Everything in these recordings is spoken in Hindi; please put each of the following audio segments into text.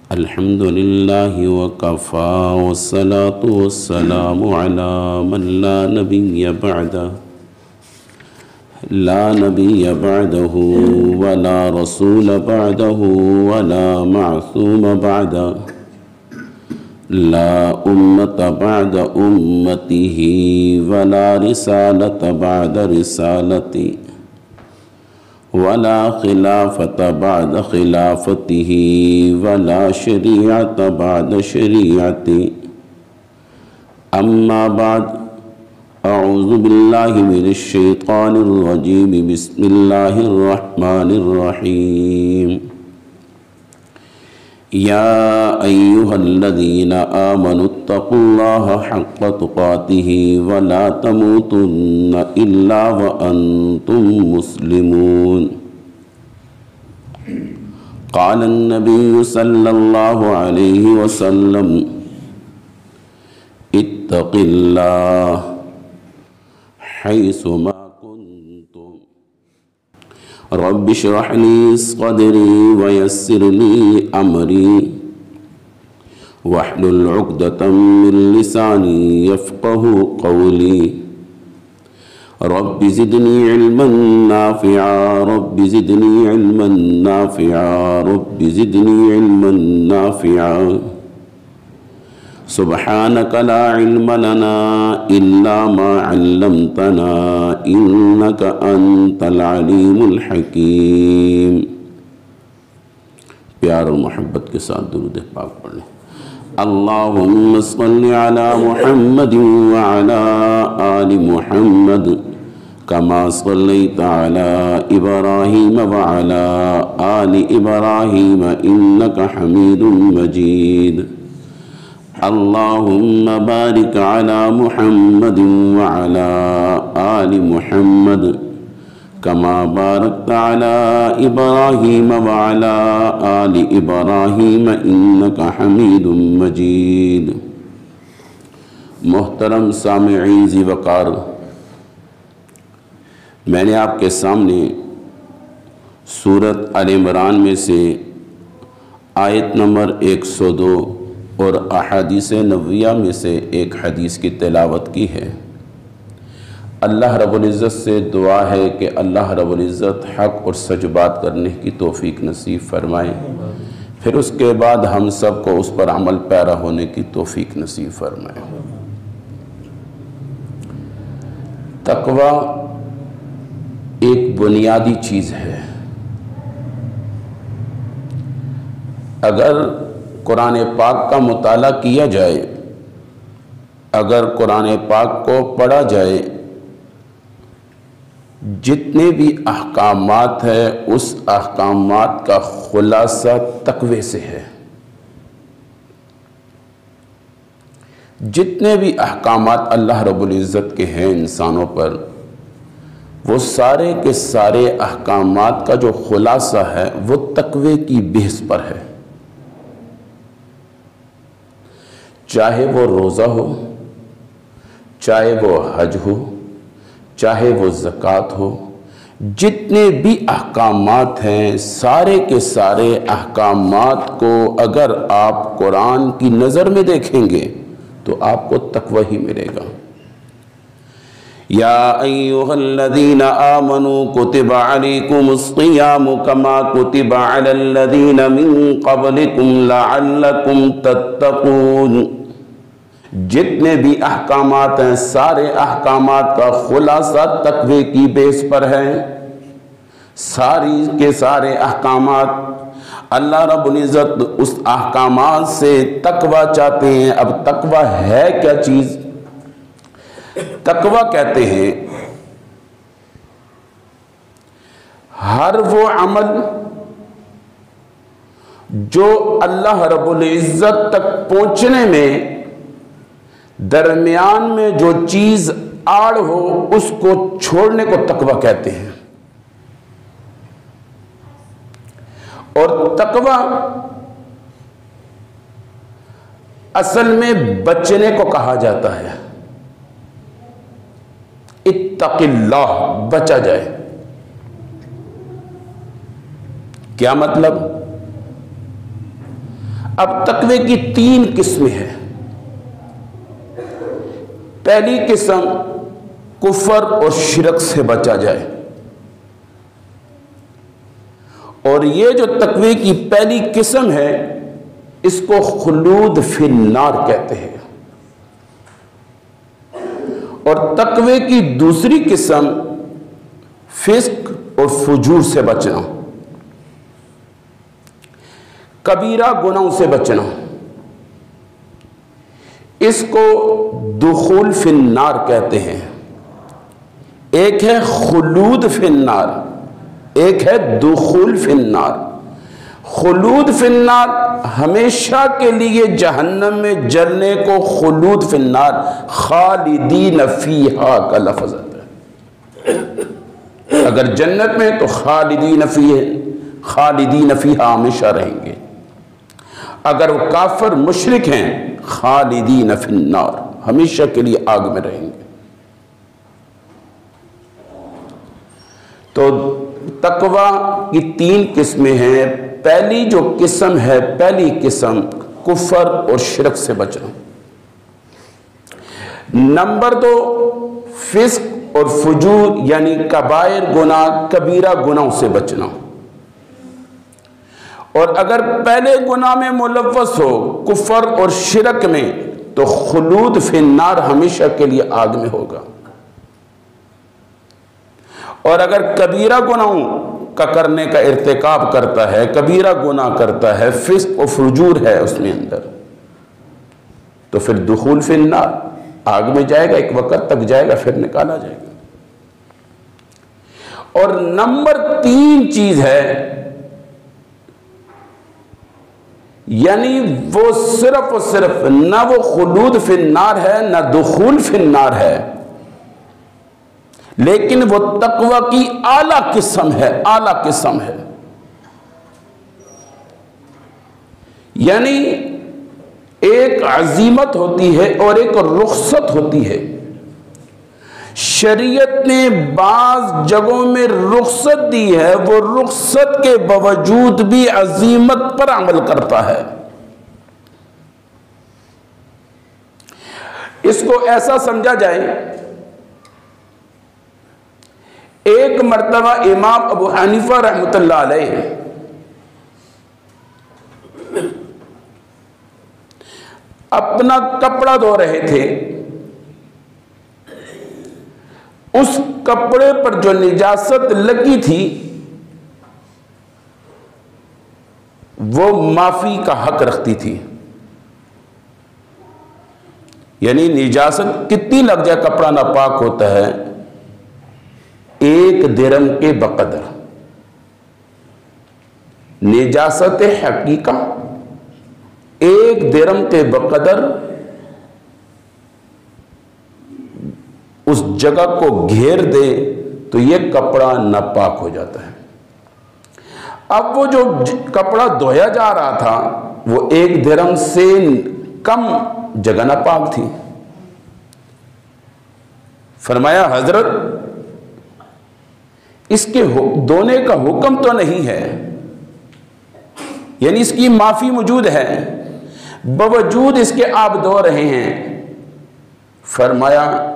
अल्हम्दुलिल्लाह वकफ़ा वस्सलातु वस्सलामु अला मन ला नबिय्य बअदहु वला रसूल बअदहु वला मअसूम बअदहु ला उम्मत बअद उम्मतिही वला रिसालत बअद रिसालती वला खिलाफत बअद खिलाफतिही वला शरीअत बअद शरीअती अम्मा बाद अऊज़ु बिल्लाहि मिनश शैतानिर रजीम बिस्मिल्लाहिर रहमानिर रहीम या अय्युहल्लज़ीना आमनुत्तक़ुल्लाहा हक़्क़ तुक़ातिही वला तमूतुन्ना इल्ला व अंतुम मुस्लिमून। क़ाल अन्नबिय्यु सल्लल्लाहु अलैहि वसल्लम इत्तक़िल्लाह हैसुमा कुन्तुम रब्बि इश्रह ली सदरी वयस्सिर ली अमरी वहलुल उक़दतम मिन लिसानी यफ़क़हू क़ौली रब्बि ज़िदनी इल्मन नाफ़िआ रब्बि ज़िदनी इल्मन नाफ़िआ रब्बि ज़िदनी इल्मन नाफ़िआ सुब्हानक ला इल्म लना इल्ला मा अल्लमतना इन्नक अंतल अलीमुल हकीम। प्यार और मोहब्बत के साथ दुरूद पाक पढ़ लें। अल्लाहुम्मा सल्लि अला मुहम्मद व अला आलि मुहम्मद कमा सल्लैता अला इब्राहीम व अला आलि इब्राहीम इन्नका हमीदुम मजीद। अल्लाहुम्मा बारिक अला मुहम्मद व अला आलि मुहम्मद कमा बारकता अला इब्राहीम व अला आलि इब्राहीम इन्नका हमीदुम मजीद। मोहतरम सामिईन ज़ी वक़ार, मैंने आपके सामने सूरत आल इमरान में से आयत नंबर 102 और अहादीस नबविया में से एक हदीस की तिलावत की है। अल्लाह रब्बुल इज़्ज़त से दुआ है कि अल्लाह रब्बुल इज़्ज़त हक़ और सच बात करने की तौफ़ीक नसीब फ़रमाए, फिर उसके बाद हम सब को उस पर अमल पैरा होने की तौफ़ीक नसीब फ़रमाए। तक़वा एक बुनियादी चीज़ है। अगर कुरान पाक का मुताला किया जाए, अगर कुरान पाक को पढ़ा जाए, जितने भी अहकामात है उस अहकामात का खुलासा तक़वे से है। जितने भी अहकामात अल्लाह रब्बुल इज़्ज़त के हैं इंसानों पर, वो सारे के सारे अहकामात का जो खुलासा है वो तक़वे की बेस पर है। चाहे वो रोज़ा हो, चाहे वो हज हो, चाहे वो ज़कात हो, जितने भी अहकामात हैं सारे के सारे अहकामात को अगर आप कुरान की नज़र में देखेंगे तो आपको तक़वा ही मिलेगा। या अय्युहल्लज़ीना आमनू कुतिबा अलैकुमुस्सियामु कमा कुतिबा अलल्लज़ीना मिन क़ब्लिकुम लअल्लकुम तत्तक़ून। जितने भी अहकामात हैं सारे अहकामात का खुलासा तक़वे की बेस पर है। सारी के सारे अहकामात अल्लाह रब्बुल इज़्ज़त उस अहकामात से तक़वा चाहते हैं। अब तक़वा है क्या चीज़? तक़वा कहते हैं हर वो अमल जो अल्लाह रब्बुल इज़्ज़त तक पहुंचने में दरमियान में जो चीज आड़ हो उसको छोड़ने को तक़वा कहते हैं। और तक़वा असल में बचने को कहा जाता है। इत्तक़िल्लाह, बचा जाए। क्या मतलब? अब तकवे की 3 किस्में हैं। पहली किस्म कुफर और शिरक से बचा जाए, और ये जो तकवे की पहली किस्म है इसको खुलूद फिन्नार कहते हैं। और तकवे की दूसरी किस्म फिस्क और फुजूर से बचना, कबीरा गुनाहों से बचना, इसको दुखूल फिन्नार कहते हैं। एक है खुलूद फिन्नार, एक है दुखूल फिन्नार। खुलूद फिन्नार हमेशा के लिए जहन्नम में जलने को खुलूद फिन्नार, खालिदीन फीहा का लफ्ज़ है। अगर जन्नत में तो खालिदीन फीहा हमेशा रहेंगे। अगर वो काफिर मुशरिक हैं खालिदीन फिन्नार, हमेशा के लिए आग में रहेंगे। तो तकवा की 3 किस्में हैं। पहली जो किस्म है, पहली किस्म कुफर और शिरक से बचना। नंबर 2 फिस्क और फुजूर यानी कबायर गुनाह, कबीरा गुनाहों से बचना। और अगर पहले गुनाह में मुलव्वस हो कुफर और शिरक में तो खुलूद फिन्नार, हमेशा के लिए आग में होगा। और अगर कबीरा गुनाहों का करने का इर्तिकाब करता है, कबीरा गुनाह करता है, फिस्क और फुजूर है उसमें अंदर, तो फिर दुखूल फिन्नार, आग में जाएगा, एक वक्त तक जाएगा, फिर निकाला जाएगा। और नंबर 3 चीज है, यानी वो सिर्फ और सिर्फ ना वो खुलूद फिन्नार है ना दुखूल फिन्नार है, लेकिन वो तकवा की आला किस्म है, आला किस्म है। यानी एक अजीमत होती है और एक रुखसत होती है। शरीयत ने बाज जगहों में रुखसत दी है, वो रुखसत के बावजूद भी अजीमत पर अमल करता है। इसको ऐसा समझा जाए, एक मर्तबा इमाम अबू हनीफा रहमतुल्लाह अलैह अपना कपड़ा धो रहे थे। उस कपड़े पर जो निजासत लगी थी वो माफी का हक रखती थी। यानी निजासत कितनी लग जाए कपड़ा नापाक होता है, 1 दिरहम के बकदर। निजासत हकीका 1 दिरहम के बकदर उस जगह को घेर दे तो यह कपड़ा नापाक हो जाता है। अब वो जो कपड़ा धोया जा रहा था वो 1 दिरहम से कम जगह नापाक थी। फरमाया हजरत इसके धोने का हुक्म तो नहीं है, यानी इसकी माफी मौजूद है, बावजूद इसके आप धो रहे हैं। फरमाया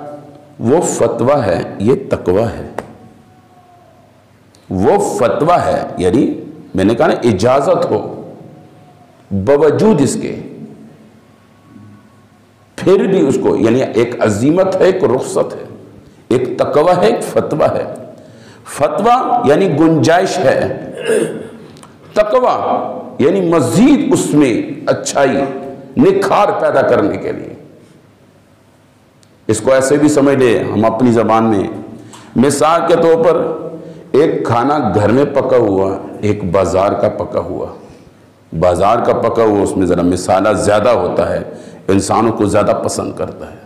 वो फतवा है, ये तकवा है। वो फतवा है, यानी मैंने कहा ना इजाजत हो, बावजूद इसके फिर भी उसको, यानी एक अजीमत है, एक रुखसत है, एक तकवा है, एक फतवा है। फतवा यानी गुंजाइश है, तकवा यानी मजीद उसमें अच्छाई निखार पैदा करने के लिए। इसको ऐसे भी समझ ले हम अपनी जबान में, मिसाल के तौर पर एक खाना घर में पका हुआ, एक बाजार का पका हुआ। बाजार का पका हुआ उसमें जरा मिसाला ज्यादा होता है, इंसानों को ज्यादा पसंद करता है।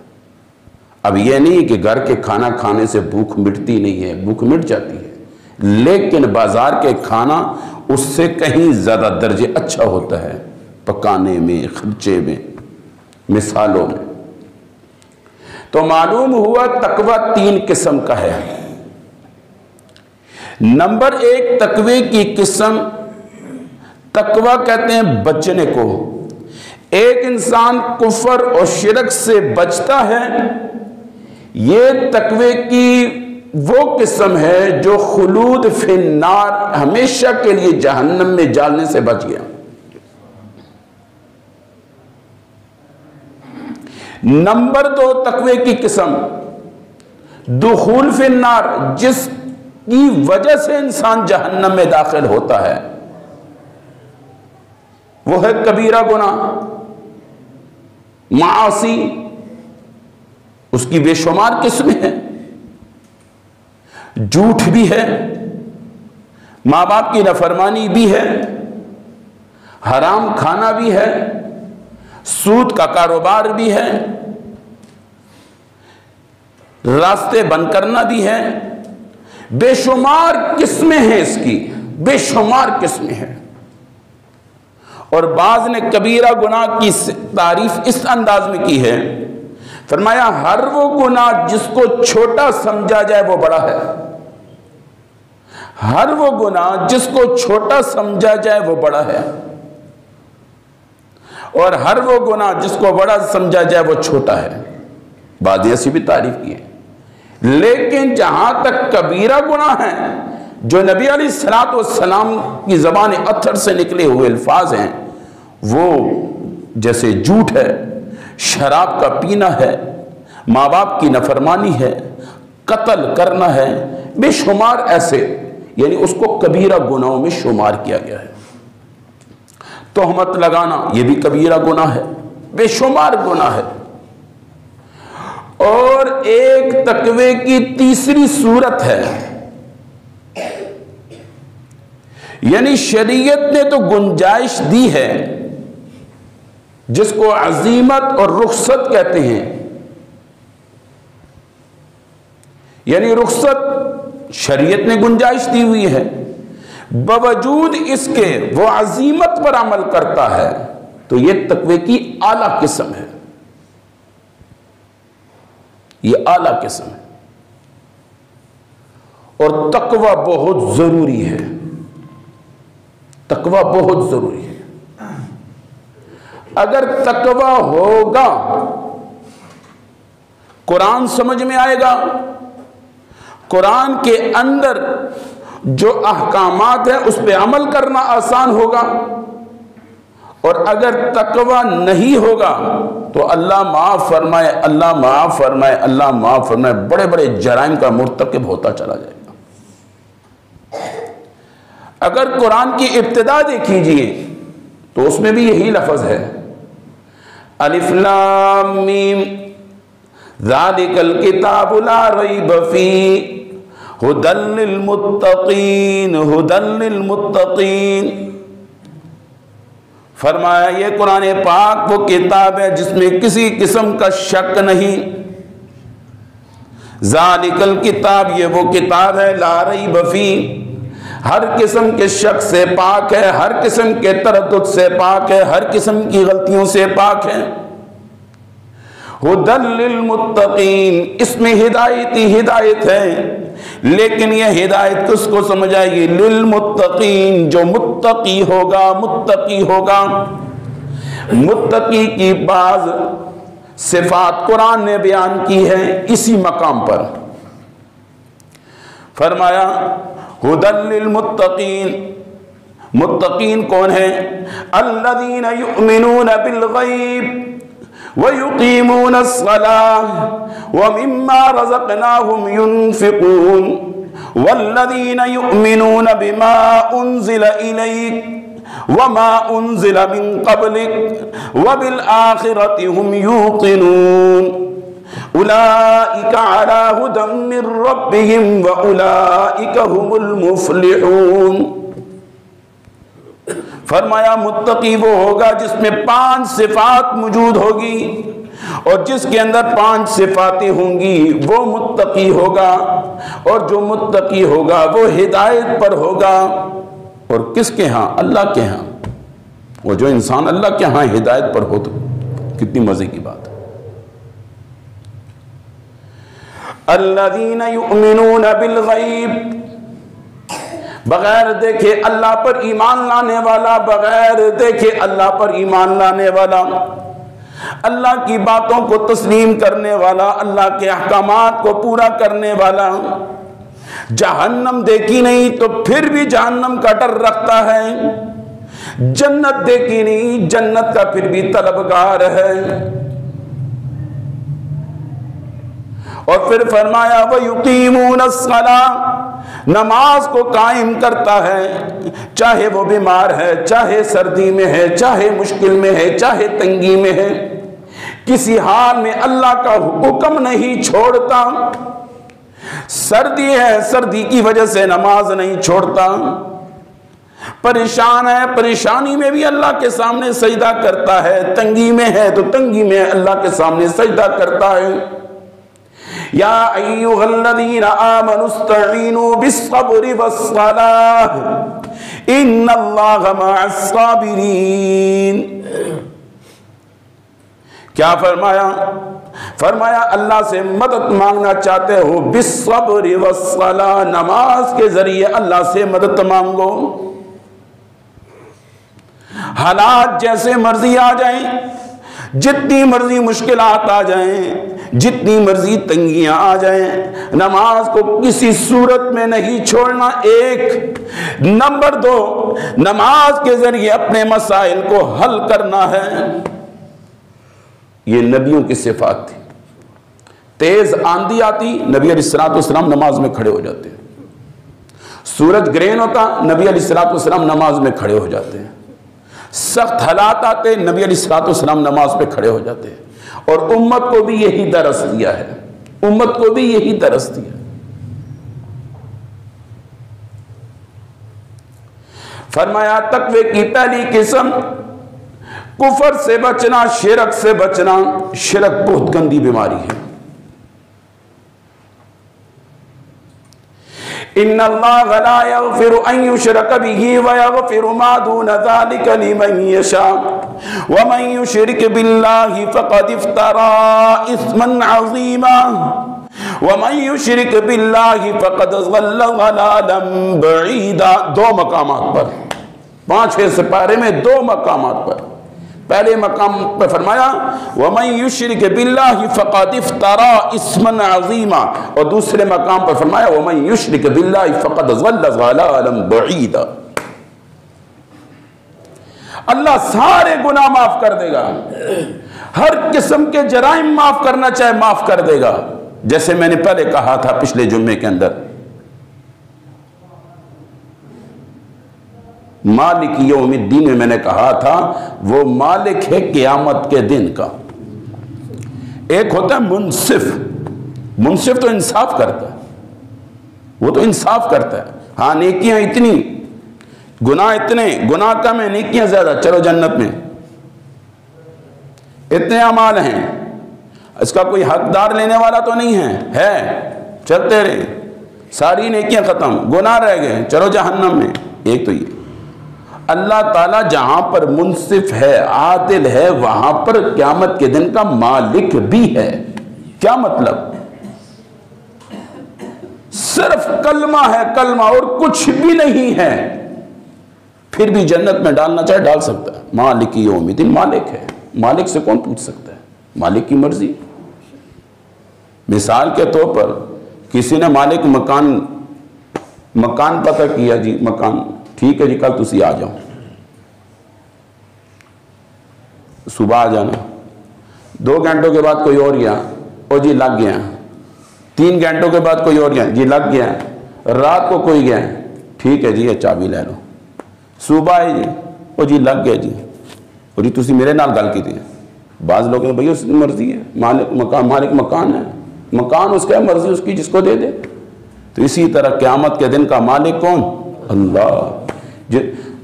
अब यह नहीं कि घर के खाना खाने से भूख मिटती नहीं है, भूख मिट जाती है, लेकिन बाजार के खाना उससे कहीं ज्यादा दर्जे अच्छा होता है पकाने में, खर्चे में, मिसालों में। तो मालूम हुआ तकवा 3 किस्म का है। नंबर 1 तकवे की किस्म तकवा कहते हैं बचने को। एक इंसान कुफर और शिरक से बचता है, ये तकवे की वो किस्म है जो खुलूद फिन्नार, हमेशा के लिए जहन्नम में जाने से बच गया। नंबर 2 तकवे की किस्म दुखूल फिन्नार, जिसकी वजह से इंसान जहन्नम में दाखिल होता है, वो है कबीरा गुनाह, मासी। उसकी बेशुमार किस्में हैं। झूठ भी है, मां बाप की नाफरमानी भी है, हराम खाना भी है, सूद का कारोबार भी है, रास्ते बंद करना भी है। बेशुमार किस्में हैं इसकी, बेशुमार किस्में हैं। और बाज ने कबीरा गुनाह की तारीफ इस अंदाज में की है, फरमाया हर वो गुनाह जिसको छोटा समझा जाए वो बड़ा है। हर वो गुनाह जिसको छोटा समझा जाए वो बड़ा है, और हर वो गुनाह जिसको बड़ा समझा जाए वो छोटा है। बाद ऐसी भी तारीफ की है। लेकिन जहां तक कबीरा गुनाह है, जो नबी अलैहिस्सलातु वस्सलाम की ज़बान अत्थर से निकले हुए अल्फाज हैं, वो जैसे झूठ है, शराब का पीना है, माँ बाप की नाफरमानी है, कत्ल करना है, बेशुमार ऐसे, यानी उसको कबीरा गुनाहों में शुमार किया गया है। तोहमत लगाना ये भी कबीरा गुनाह है, बेशुमार गुनाह है। और एक तकवे की तीसरी सूरत है, यानी शरीयत ने तो गुंजाइश दी है, जिसको अजीमत और रुखसत कहते हैं। यानी रुखसत शरीयत ने गुंजाइश दी हुई है, बावजूद इसके वो अजीमत पर अमल करता है, तो ये तकवे की आला किस्म है। ये आला किस्म है। और तकवा बहुत जरूरी है, तकवा बहुत जरूरी है। अगर तकवा होगा, कुरान समझ में आएगा, कुरान के अंदर जो अहकामात है उस पर अमल करना आसान होगा। और अगर तकवा नहीं होगा तो अल्लाह माफ फरमाए, अल्लाह माफ फरमाए, अल्लाह माफ फरमाए, बड़े बड़े जराइम का मुर्तकिब होता चला जाएगा। अगर कुरान की इब्तिदा देखिए तो उसमें भी यही लफ्ज है, अलिफ लाम मीम ज़ालिकल किताबु ला रैब फीह हुदल लिल मुत्तकीन, हुदल लिल मुत्तकीन। फरमाया ये कुरान पाक वो किताब है जिसमें किसी किस्म का शक नहीं। ज़ालिकल किताब, ये वो किताब है, ला रैब फीह, हर किस्म के शक से पाक है, हर किस्म के तरद्दुद से पाक है, हर किस्म की गलतियों से पाक है। हुदल लिल मुत्तकीन, इसमें हिदायत ही हिदायत है। लेकिन यह हिदायत किसको समझ आएगी? लिल मुत्तकीन, जो मुत्तकी होगा, मुत्तकी होगा। मुत्तकी की बाज सिफात कुरान ने बयान की है इसी मकाम पर। फरमाया हुदल लिल मुत्तकीन, मुत्तकीन कौन है? अल्लज़ीना युमिनूना बिल गैब व युकीमूना अस्सलाह व मिम्मा रज़क़नाहुम युनफ़िक़ून वल्लज़ीना युमिनूना बिमा उन्ज़िला इलैक व मा उन्ज़िला मिन क़ब्लिक व बिल आखिरति हुम यूक़िनून उलाइका अला हुदम मिर रब्बिहिम व उलाइका हुमुल मुफ़्लिहून। फरमाया मुत्तकी वो होगा जिसमें 5 सिफात मौजूद होगी, और जिसके अंदर 5 सिफातें होंगी वो मुत्तकी होगा। और जो मुत्तकी होगा वो हिदायत पर होगा। और किसके यहाँ? अल्लाह के यहाँ। वो जो इंसान अल्लाह के यहाँ हिदायत पर हो तो कितनी मजे की बात है। अल्लज़ीना युमिनूना बिल गैब, बगैर देखे अल्लाह पर ईमान लाने वाला, बगैर देखे अल्लाह पर ईमान लाने वाला, अल्लाह की बातों को तस्लीम करने वाला, अल्लाह के अहकामात को पूरा करने वाला, जहन्नम देखी नहीं तो फिर भी जहन्नम का डर रखता है, जन्नत देखी नहीं जन्नत का फिर भी तलबगार है। और फिर फरमाया वयुकीमूनस्सलाह, नमाज को कायम करता है, चाहे वो बीमार है, चाहे सर्दी में है, चाहे मुश्किल में है, चाहे तंगी में है, किसी हाल में अल्लाह का हुक्म नहीं छोड़ता। सर्दी है, सर्दी की वजह से नमाज नहीं छोड़ता। परेशान है, परेशानी में भी अल्लाह के सामने सजदा करता है। तंगी में है तो तंगी में अल्लाह के सामने सजदा करता है। या अय्युहल्लज़ीना आमनुस्तईनु बिस्सब्रि वस्सलाह इन्नल्लाहा मअस्साबिरीन। क्या फरमाया? फरमाया अल्लाह से मदद मांगना चाहते हो, बिस्सब्रि वस्सलाह, नमाज के जरिए अल्लाह से मदद मांगो। हालात जैसे मर्जी आ जाएं, जितनी मर्जी मुश्किलात आ जाएं, जितनी मर्जी तंगियां आ जाएं, नमाज को किसी सूरत में नहीं छोड़ना। एक नंबर 2, नमाज के जरिए अपने मसाइल को हल करना है। ये नबियों की सिफात थी। तेज आंधी आती, नबी अलैहिस्सलाम नमाज में खड़े हो जाते हैं। सूरज ग्रहण होता, नबी अलैहिस्सलाम नमाज में खड़े हो जाते हैं। सख्त हालात आते, नबी अलैहिस्सलाम नमाज पे खड़े हो जाते हैं। और उम्मत को भी यही दरस दिया है, उम्मत को भी यही दरस दिया। फरमाया तकवे की पहली किस्म कुफर से बचना, शिरक से बचना। शिरक बहुत गंदी बीमारी है। इन्नल्लाह ला यगफिरु अन युशरक बिही व यगफिरु मा दून ज़ालिका लिमन यशा व मन युशरिक बिल्लाहि फक़द इफ्तरा इस्मन अज़ीमा व मन युशरिक बिल्लाहि फक़द ज़ल्ल ज़लालन बईदा। 2 मकामात पर, 5 सिपारे में 2 मकामात पर। पहले मकाम पर फरमाया वमन युशरिक बिल्लाहि फक़द इफ्तरा इस्मन अज़ीमा, और दूसरे मकाम पर फरमाया वमन युशरिक बिल्लाहि फक़द ज़ल्ल ज़लालन बईदा। अल्लाह सारे गुनाह माफ कर देगा, हर किस्म के जराइम माफ करना चाहे माफ कर देगा। जैसे मैंने पहले कहा था पिछले जुम्मे के अंदर, मालिक यौमिद्दीन में मैंने कहा था वो मालिक है क़यामत के दिन का। एक होता है मुनसिफ, मुनसिफ तो इंसाफ करता है, वो तो इंसाफ करता है। हाँ नेकियां इतनी, गुनाह इतने, गुनाह कम है, नेकियां ज्यादा, चलो जन्नत में। इतने अमाल हैं, इसका कोई हकदार लेने वाला तो नहीं है, चलते रहे, सारी नेकियां खत्म, गुनाह रह गए, चलो जहन्नम में। एक तो ये अल्लाह ताला जहां पर मुनसिफ है, आदिल है, वहां पर क़यामत के दिन का मालिक भी है। क्या मतलब? सिर्फ कलमा है, कलमा, और कुछ भी नहीं है, फिर भी जन्नत में डालना चाहे डाल सकता है। मालिक यौमिद्दीन, मालिक है, मालिक से कौन पूछ सकता है? मालिक की मर्जी। मिसाल के तौर पर किसी ने मालिक मकान पता किया जी, मकान ठीक है जी, कल तुसी आ जाओ, सुबह आ जाना। 2 घंटों के बाद कोई और गया, ओ जी लग गया। 3 घंटों के बाद कोई और गया, जी लग गया। रात को कोई गया, ठीक है जी ये चाबी ले लो। सुबह आए जी, ओ जी लग गया जी, और जी तुसी मेरे नाल गल की थी। बाज़ लोग भैया उसकी मर्जी है, मालिक मकान है, मकान उसका मर्जी उसकी, जिसको दे दे। तो इसी तरह क़यामत के दिन का मालिक कौन? अल्लाह।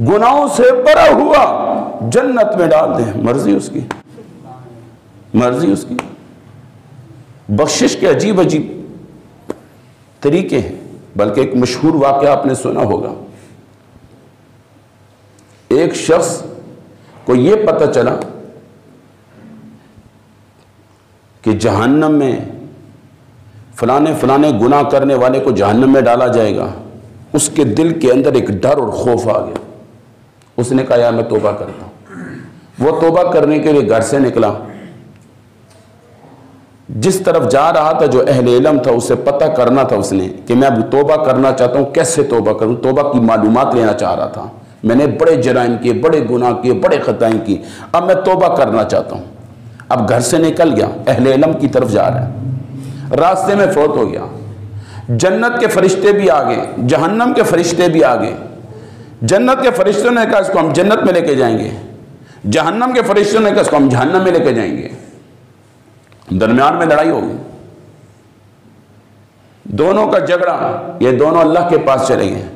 गुनाहों से भरा हुआ जन्नत में डाल दे, मर्जी उसकी, मर्जी उसकी। बख्शिश के अजीब अजीब तरीके हैं। बल्कि एक मशहूर वाक़या आपने सुना होगा, एक शख्स को यह पता चला कि जहन्नम में फलाने फलाने गुनाह करने वाले को जहन्नम में डाला जाएगा। उसके दिल के अंदर एक डर और खौफ आ गया। उसने कहा यार मैं तौबा करता हूं। वो तौबा करने के लिए घर से निकला। जिस तरफ जा रहा था, जो अहले इल्म था, उसे पता करना था उसने कि मैं अब तौबा करना चाहता हूं, कैसे तौबा करूं, तौबा की मालूमात लेना चाह रहा था। मैंने बड़े जराइम किए, बड़े गुनाह किए, बड़े खताएं की, अब मैं तौबा करना चाहता हूं। अब घर से निकल गया, अहले इल्म की तरफ जा रहा है। रास्ते में फौत हो गया। जन्नत के फरिश्ते भी आ गए, जहन्नम के फरिश्ते भी आ गए। जन्नत के फरिश्तों ने कहा इसको हम जन्नत में लेके जाएंगे, जहन्नम के फरिश्तों ने कहा इसको हम जहन्नम में लेके जाएंगे। दरमियान में लड़ाई होगी, दोनों का झगड़ा। ये दोनों अल्लाह के पास चले गए।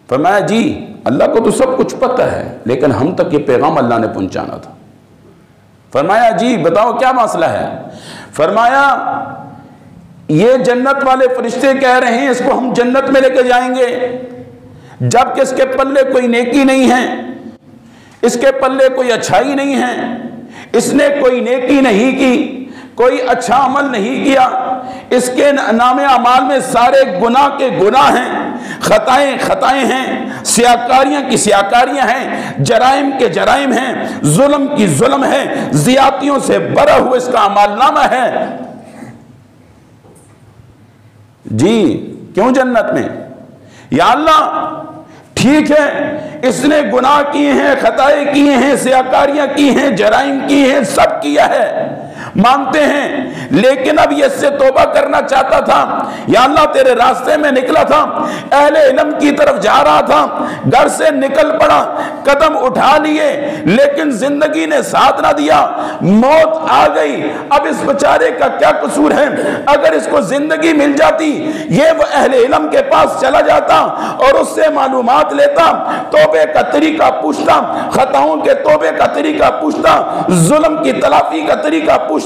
फरमाया जी अल्लाह को तो सब कुछ पता है, लेकिन हम तक ये पैगाम अल्लाह ने पहुंचाना था। फरमाया जी बताओ क्या मसला है। फरमाया ये जन्नत वाले फरिश्ते कह रहे हैं इसको हम जन्नत में लेके जाएंगे, जबकि इसके पल्ले कोई नेकी नहीं है, इसके पल्ले कोई अच्छाई नहीं है, इसने कोई नेकी नहीं की, कोई अच्छा अमल नहीं किया, इसके नामे अमाल में सारे गुनाह के गुनाह हैं, खताएं खताएं हैं, सियाकारियां की सियाकारियां हैं, जराइम के जराइम हैं, जुल्म की जुल्म है, जियातियों से भरा हुआ इसका अमालनामा है। जी क्यों जन्नत में? या अल्लाह ठीक है इसने गुनाह किए हैं, खताएं किए हैं, सियाकारियां की हैं, जराइम की हैं, सब किया है, मानते हैं, लेकिन अब ये इससे तौबा करना चाहता था। या अल्लाह तेरे रास्ते में निकला था, अहले इल्म की तरफ जा रहा था, घर से निकल पड़ा, कदम उठा लिए, लेकिन जिंदगी ने साथ ना दिया, मौत आ गई। अब इस बेचारे का क्या कसूर है? अगर इसको जिंदगी मिल जाती, ये वो अहले इल्म के पास चला जाता और उससे मालूमात लेता, तौबे का तरीका पूछता, खताओं के तौबे का तरीका पूछता, जुल्म की तलाफी का तरीका पूछता,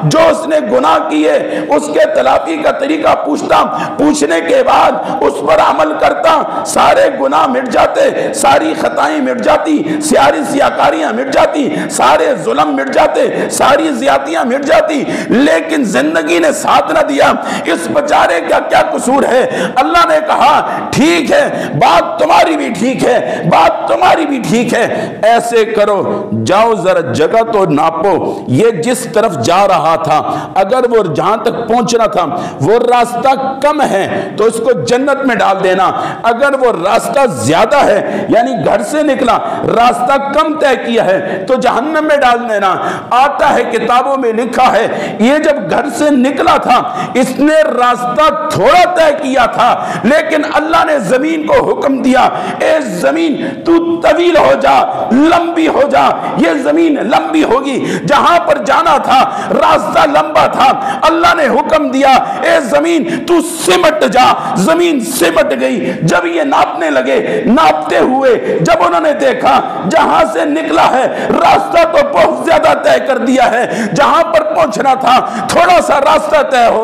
जो उसने गुनाह किए उसके तलाफी का तरीका पूछता, पूछने के बाद उस पर अमल करता, सारे गुनाह मिट जाते, सारी खताएं मिट जाती, सारी सियाकारियां मिट जाती, सारे जुल्म मिट जाते, सारी ज्यादतियां मिट जाती, लेकिन जिंदगी ने साथ न दिया। इस बेचारे का क्या कसूर है? अल्लाह ने कहा ठीक है, बात तुम्हारी भी ठीक है, बात तुम्हारी भी ठीक है, ऐसे करो जाओ जरा जगह तो नापो, ये जिस तरफ जा रहा था, अगर वो जहां तक पहुंचना था वो रास्ता कम है तो इसको जन्नत में डाल देना, अगर वो रास्ता ज्यादा है यानी घर से निकला रास्ता कम तय किया है तो जहन्नम में डाल देना। आता है किताबों में लिखा है ये जब घर से निकला था इसने रास्ता थोड़ा तय किया था, लेकिन अल्लाह ने जमीन को हुक्म दिया ए जमीन तू तवील हो जा, लंबी हो जा। ये जमीन लंबी होगी, जहां पर जाना था रास्ता लंबा था, अल्लाह ने हुक्म दिया ए जमीन तू सिमट जा। जमीन सिमट गई। जब ये नापने लगे, नापते हुए जब उन्होंने देखा जहां से निकला है रास्ता तो बहुत ज्यादा तय कर दिया है, जहां पर पहुंचना था थोड़ा सा रास्ता तय हो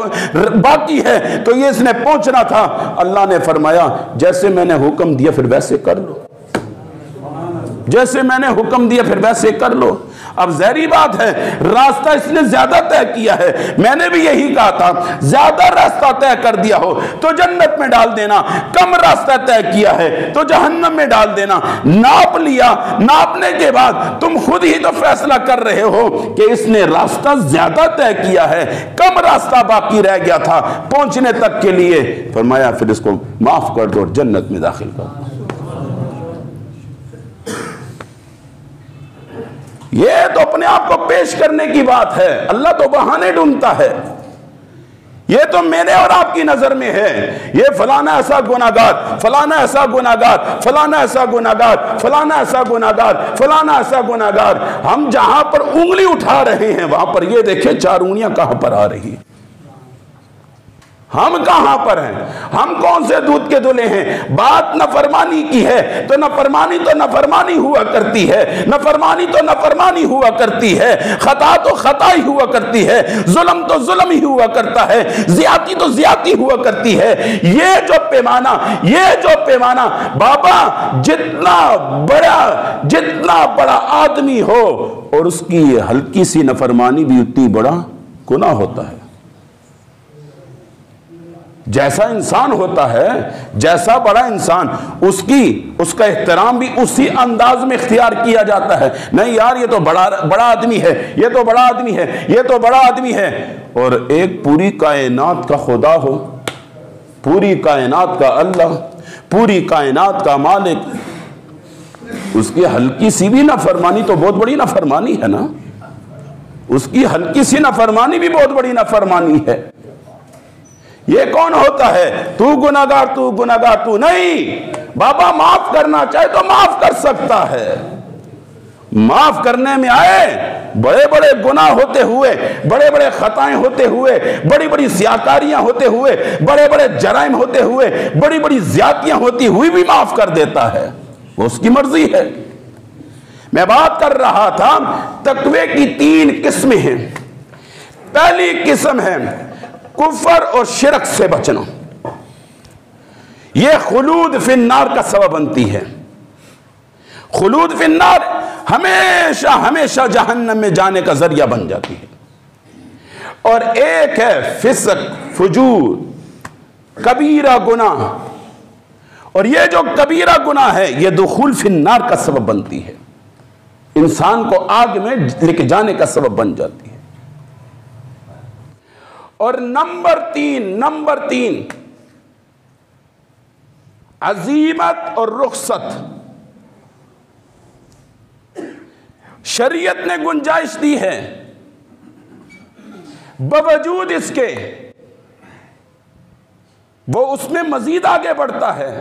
बाकी है, तो ये इसने पहुंचना था। अल्लाह ने फरमाया जैसे मैंने हुक्म दिया फिर वैसे कर लो, जैसे मैंने हुक्म दिया फिर वैसे कर लो। अब जहरी बात है रास्ता इसने ज्यादा तय किया है, मैंने भी यही कहा था ज्यादा रास्ता तय कर दिया हो तो जन्नत में डाल देना, कम रास्ता तय किया है तो जहन्नम में डाल देना। नाप लिया, नापने के बाद तुम खुद ही तो फैसला कर रहे हो कि इसने रास्ता ज्यादा तय किया है, कम रास्ता बाकी रह गया था पहुंचने तक के लिए। फरमाया फिर इसको माफ कर दो, जन्नत में दाखिल कर दो। ये तो अपने आप को पेश करने की बात है, अल्लाह तो बहाने ढूंढता है। ये तो मेरे और आपकी नजर में है, ये फलाना ऐसा गुनाहगार, फलाना ऐसा गुनाहगार, फलाना ऐसा गुनाहगार, फलाना ऐसा गुनाहगार, फलाना ऐसा गुनाहगार। हम जहां पर उंगली उठा रहे हैं वहां पर ये देखें 4 उंगलियां कहां पर आ रही है। हम कहां पर हैं? हम कौन से दूध के धुले हैं? बात नफरमानी की है तो नफरमानी तो नफरमानी हुआ करती है, नफरमानी तो नफरमानी हुआ करती है, खता तो खता ही हुआ करती है, जुल्म तो जुल्म ही हुआ करता है, ज्यादती तो ज्यादती हुआ करती है। ये जो पैमाना बाबा जितना बड़ा आदमी हो और उसकी हल्की सी नफरमानी भी उतनी बड़ा गुनाह होता है। जैसा इंसान होता है, जैसा बड़ा इंसान, उसका एहतराम भी उसी अंदाज में इख्तियार किया जाता है। नहीं यार ये तो बड़ा आदमी है, ये तो बड़ा आदमी है, ये तो बड़ा आदमी है। और एक पूरी कायनात का खुदा हो, पूरी कायनात का अल्लाह, पूरी कायनात का मालिक, उसकी हल्की सी भी नाफरमानी तो बहुत बड़ी नाफरमानी है ना। उसकी हल्की सी नाफरमानी भी बहुत बड़ी नाफरमानी है। ये कौन होता है? तू गुनाहगार, तू गुनाहगार, तू नहीं। बाबा माफ करना चाहे तो माफ कर सकता है। माफ करने में आए, बड़े बड़े गुनाह होते हुए, बड़े बड़े खताएं होते हुए, बड़ी बड़ी सियाकारियां होते हुए, बड़े बड़े जराइम होते हुए, बड़ी बड़ी ज्यादतियां होती हुई भी माफ कर देता है। वो उसकी मर्जी है। मैं बात कर रहा था, तकवे की 3 किस्में हैं। पहली किस्म है कुफर और शिरक से बचना। यह खुलूद फिन्नार का सबब बनती है। खुलूद फिन्नार हमेशा हमेशा जहन्नम में जाने का जरिया बन जाती है। और एक है फिस्क, फुजूर, कबीरा गुनाह। और यह जो कबीरा गुनाह है, यह दुखुल फिन्नार का सबब बनती है, इंसान को आग में लेके जाने का सबब बन जाती है। और नंबर तीन अजीमत और रुखसत। शरीयत ने गुंजाइश दी है, बावजूद इसके वो उसमें मजीद आगे बढ़ता है।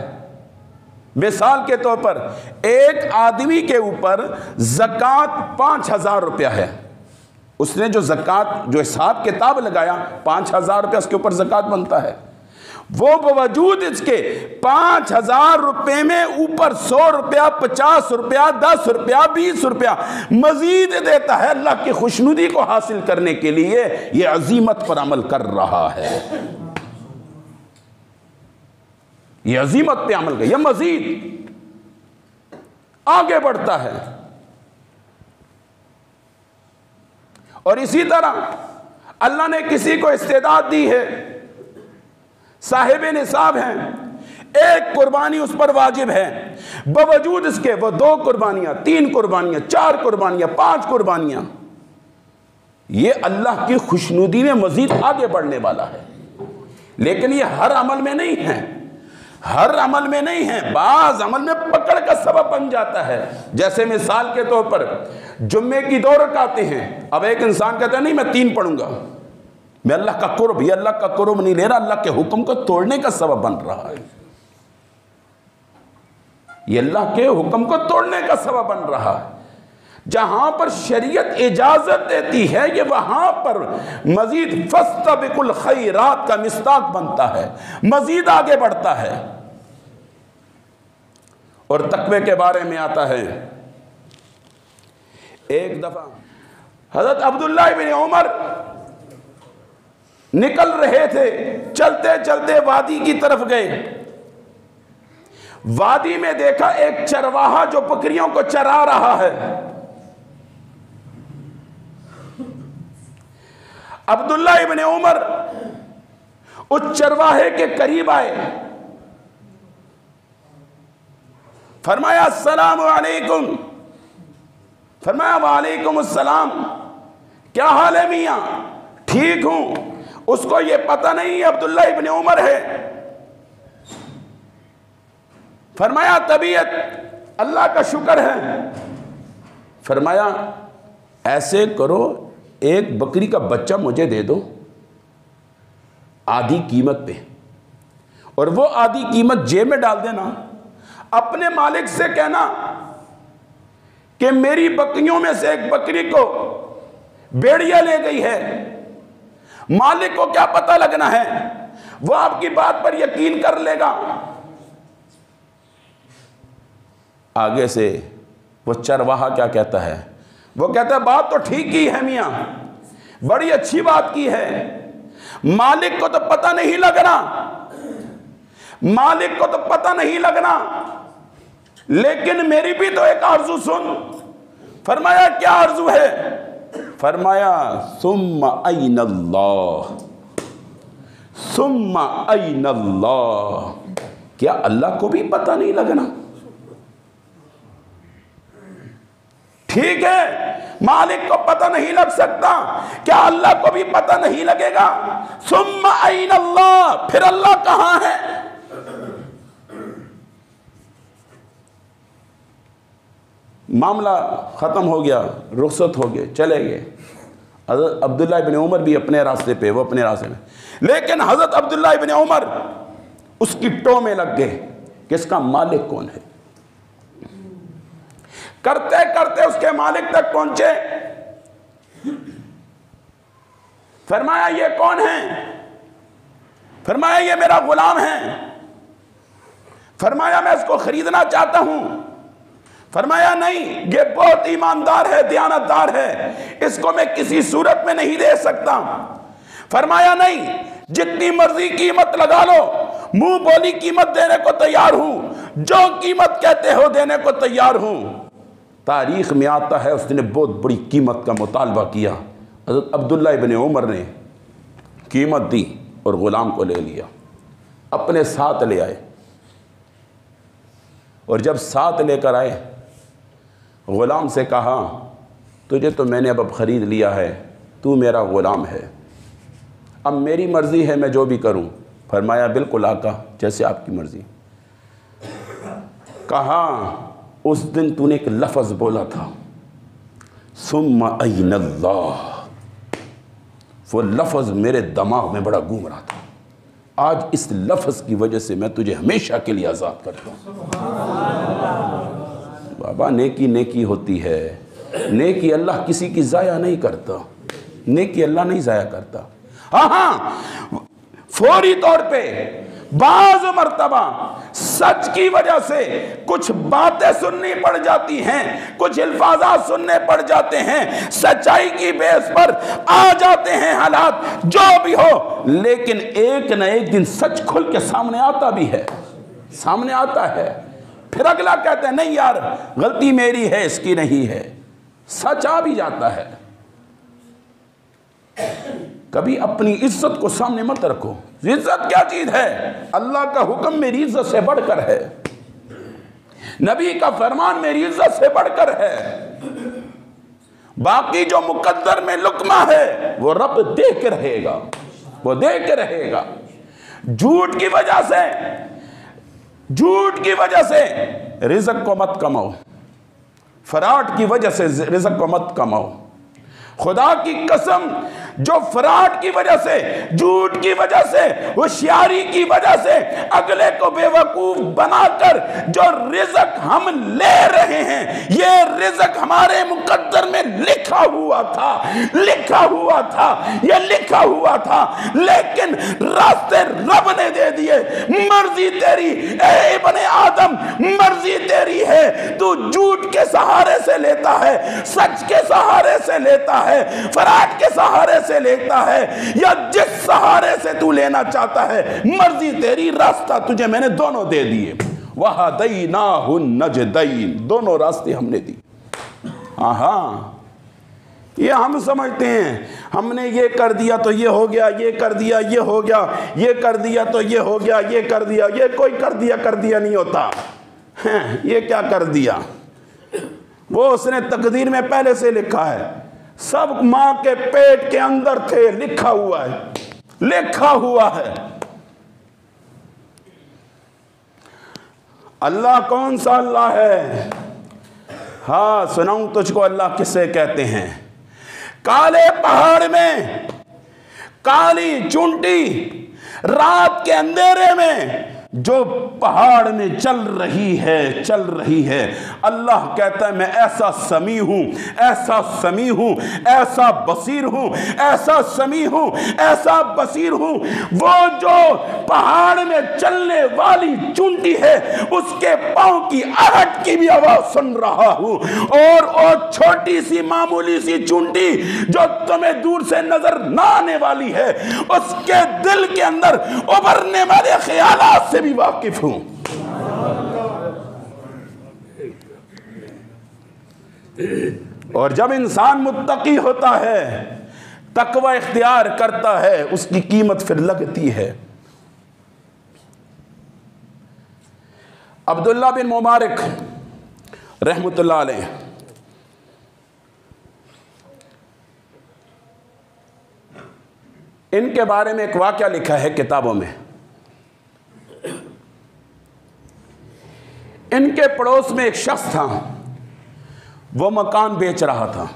मिसाल के तौर पर एक आदमी के ऊपर ज़कात 5,000 रुपया है। उसने जो ज़कात, जो हिसाब किताब लगाया, 5,000 रुपया उसके ऊपर ज़कात बनता है। वो बावजूद इसके 5,000 रुपए में ऊपर 100 रुपया, 50 रुपया, 10 रुपया, 20 रुपया मजीद देता है। अल्लाह की खुशनुदी को हासिल करने के लिए ये अजीमत पर अमल कर रहा है। ये अजीमत पे अमल कर, यह मजीद आगे बढ़ता है। और इसी तरह अल्लाह ने किसी को इस्तेदाद दी है, साहिब निसाब हैं, एक कुर्बानी उस पर वाजिब है, बावजूद इसके वो 2 कुर्बानियां, 3 कुर्बानियां, 4 कुर्बानियां, 5 कुर्बानियां, ये अल्लाह की खुशनुदी में मजीद आगे बढ़ने वाला है। लेकिन ये हर अमल में नहीं है, हर अमल में नहीं है, बाज अमल में पकड़ का सबब बन जाता है। जैसे मिसाल के तौर पर जुम्मे की 2 रकातें हैं। अब एक इंसान कहता है नहीं मैं 3 पढ़ूंगा, मैं अल्लाह का कुर्ब, ये अल्लाह का कुर्ब नहीं ले रहा, अल्लाह के हुक्म को तोड़ने का सबब बन रहा है। ये अल्लाह के हुक्म को तोड़ने का सबब बन रहा है। जहां पर शरीयत इजाजत देती है, ये वहां पर मजीद फस्तबिकुल खैरात का मिस्ताक बनता है, मजीद आगे बढ़ता है। और तकवे के बारे में आता है, एक दफा हजरत अब्दुल्लाह इब्न उमर निकल रहे थे, चलते चलते वादी की तरफ गए। वादी में देखा एक चरवाहा जो बकरियों को चरा रहा है। अब्दुल्लाह इब्न उमर उस चरवाहे के करीब आए, फरमाया अस्सलामु अलैकुम। फरमाया वालेकुम अस्सलाम, क्या हाल है मियां? ठीक हूं। उसको यह पता नहीं अब्दुल्लाह इब्न उमर है। फरमाया तबीयत अल्लाह का शुक्र है। फरमाया ऐसे करो, एक बकरी का बच्चा मुझे दे दो आधी कीमत पे, और वो आधी कीमत जेब में डाल देना। अपने मालिक से कहना कि मेरी बकरियों में से एक बकरी को भेड़िया ले गई है। मालिक को क्या पता लगना है, वो आपकी बात पर यकीन कर लेगा। आगे से वो चरवाहा क्या कहता है? वो कहता है बात तो ठीक ही है मियां, बड़ी अच्छी बात की है। मालिक को तो पता नहीं लगना, मालिक को तो पता नहीं लगना, लेकिन मेरी भी तो एक आरजू सुन। फरमाया क्या आरजू है? फरमाया सुम्मा अय्नल्लाह, सुम्मा अय्नल्लाह, क्या अल्लाह को भी पता नहीं लगना? ठीक है, मालिक को पता नहीं लग सकता, क्या अल्लाह को भी पता नहीं लगेगा? सुम्मा अय्नल्लाह, फिर अल्लाह कहां है? मामला खत्म हो गया, रुखसत हो गए, चले गए। हज़रत अब्दुल्लाह इब्न उमर भी अपने रास्ते पे, वो अपने रास्ते में, लेकिन हज़रत अब्दुल्लाह इब्न उमर उसकी टो में लग गए कि इसका मालिक कौन है। करते करते उसके मालिक तक पहुंचे, फरमाया ये कौन है? फरमाया ये मेरा गुलाम है। फरमाया मैं इसको खरीदना चाहता हूं। फरमाया नहीं, ये बहुत ईमानदार है, दयानतदार है, इसको मैं किसी सूरत में नहीं दे सकता। फरमाया नहीं, जितनी मर्जी कीमत लगा लो, मुंह बोली कीमत देने को तैयार हूं, जो कीमत कहते हो देने को तैयार हूं। तारीख में आता है उसने बहुत बड़ी कीमत का मुतालबा किया। हज़रत अब्दुल्ला इब्न उमर ने कीमत दी और ग़ुलाम को ले लिया, अपने साथ ले आए। और जब साथ लेकर आए, ग़ुलाम से कहा तुझे तो मैंने अब ख़रीद लिया है, तू मेरा ग़ुलाम है, अब मेरी मर्ज़ी है मैं जो भी करूं। फरमाया बिल्कुल आका, जैसे आपकी मर्ज़ी। कहा उस दिन तूने एक लफ्ज़ बोला था, सुम्मा अय्नल्लाह, वो लफ्ज़ मेरे दिमाग में बड़ा घूम रहा था। आज इस लफ्ज़ की वजह से मैं तुझे हमेशा के लिए आज़ाद करता हूँ। बाबा नेकी नेकी होती है, नेकी अल्लाह किसी की ज़ाया नहीं करता, नेकी अल्लाह नहीं ज़ाया करता। हाँ, फौरी तौर पे बाज़ मर्तबा सच की वजह से कुछ बातें सुननी पड़ जाती हैं, कुछ अल्फाज़ सुनने पड़ जाते हैं, सच्चाई की बेस पर आ जाते हैं हालात, जो भी हो, लेकिन एक न एक दिन सच खुल के सामने आता भी है, सामने आता है। फिर अगला कहते हैं नहीं यार गलती मेरी है, इसकी नहीं है, सच आ भी जाता है। कभी अपनी इज्जत को सामने मत रखो। इज्जत क्या चीज है? अल्लाह का हुक्म मेरी इज्जत से बढ़कर है, नबी का फरमान मेरी इज्जत से बढ़कर है। बाकी जो मुकद्दर में लुकमा है वो रब देख के रहेगा, वो देख के रहेगा। झूठ की वजह से रिज़्क़ को मत कमाओ, फराड की वजह से रिज़्क़ को मत कमाओ। खुदा की कसम, जो फ्रॉड की वजह से, झूठ की वजह से, होशियारी की वजह से अगले को बेवकूफ बनाकर जो रिज़्क़ हम ले रहे हैं, ये रिज़्क़ हमारे मुकद्दर में लिखा हुआ था, लेकिन रास्ते रब ने दे दिए। मर्जी तेरी ए इब्ने आदम, मर्जी तेरी है। तू झूठ के सहारे से लेता है, सच के सहारे से लेता है, फराड के सहारे से लेता है, या जिस सहारे से तू लेना चाहता है, मर्जी तेरी। रास्ता तुझे मैंने दोनों दे दिए। वहदैनाहुन नजदैन, दोनों रास्ते हमने दी। हाँ, ये हम समझते हैं हमने ये कर दिया तो ये हो गया, ये कर दिया ये हो गया, ये कर दिया तो ये हो गया, ये कर दिया। ये कोई कर दिया नहीं होता है। ये क्या कर दिया, वो उसने तकदीर में पहले से लिखा है। सब मां के पेट के अंदर थे, लिखा हुआ है। अल्लाह कौन सा अल्लाह है? हाँ, सुनाऊं तुझको अल्लाह किसे कहते हैं। काले पहाड़ में काली चुंटी, रात के अंधेरे में जो पहाड़ में चल रही है, अल्लाह कहता है मैं ऐसा समी हूं, ऐसा बसीर हूं। वो जो पहाड़ में चलने वाली चुंटी है, उसके पांव की आहट की भी आवाज सुन रहा हूं। और वो छोटी सी मामूली सी चुंटी जो तुम्हें दूर से नजर ना आने वाली है, उसके दिल के अंदर उभरने वाले ख्यालात से भी वाकिफ हूं। और जब इंसान मुत्तकी होता है, तकवा इख्तियार करता है उसकी कीमत फिर लगती है। अब्दुल्ला बिन मुबारक रहमतुल्लाह अलैह, इनके बारे में एक वाक़या लिखा है किताबों में। इनके पड़ोस में एक शख्स था, वो मकान बेच रहा था।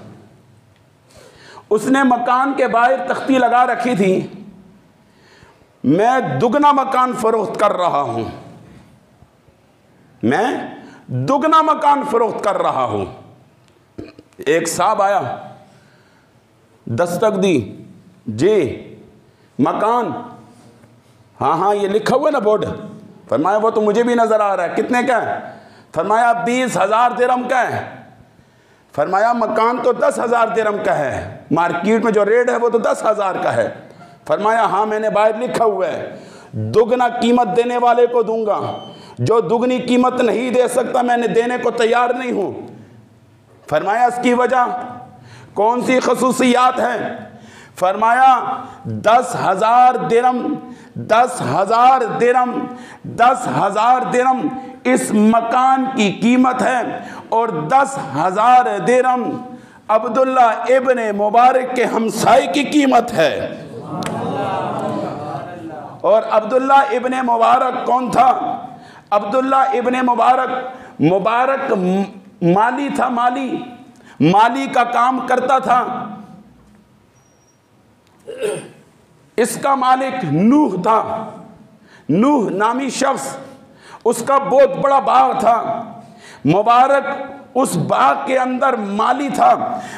उसने मकान के बाहर तख्ती लगा रखी थी, मैं दुगना मकान फरोख्त कर रहा हूं, मैं दुगना मकान फरोख्त कर रहा हूं। एक साहब आया, दस्तक दी, जी मकान, हाँ हाँ ये लिखा हुआ ना बोर्ड। फरमाया वो तो मुझे भी नजर आ रहा है, कितने का है? फरमाया 20,000 दिरहम का है। फरमाया मकान तो 10,000 दिरहम का है, मार्केट में जो रेट है वो तो 10,000 का है। फरमाया हाँ मैंने बाहर लिखा हुआ है, दुगना कीमत देने वाले को दूंगा, जो दुगनी कीमत नहीं दे सकता मैंने देने को तैयार नहीं हूं। फरमाया इसकी वजह कौन सी खसूसियात है? फरमाया 10,000 दिरहम, 10,000 दिरहम, 10,000 दिरहम इस मकान की कीमत है, और 10,000 दिरहम अब्दुल्ला इब्ने मुबारक के हमसाये की कीमत है। और अब्दुल्ला इब्ने मुबारक कौन था? अब्दुल्ला इब्ने मुबारक माली था, माली का काम करता था। इसका मालिक नूह था, नूह नामी शख्स, उसका बहुत बड़ा बाग था। मुबारक उस बाग के अंदर माली था,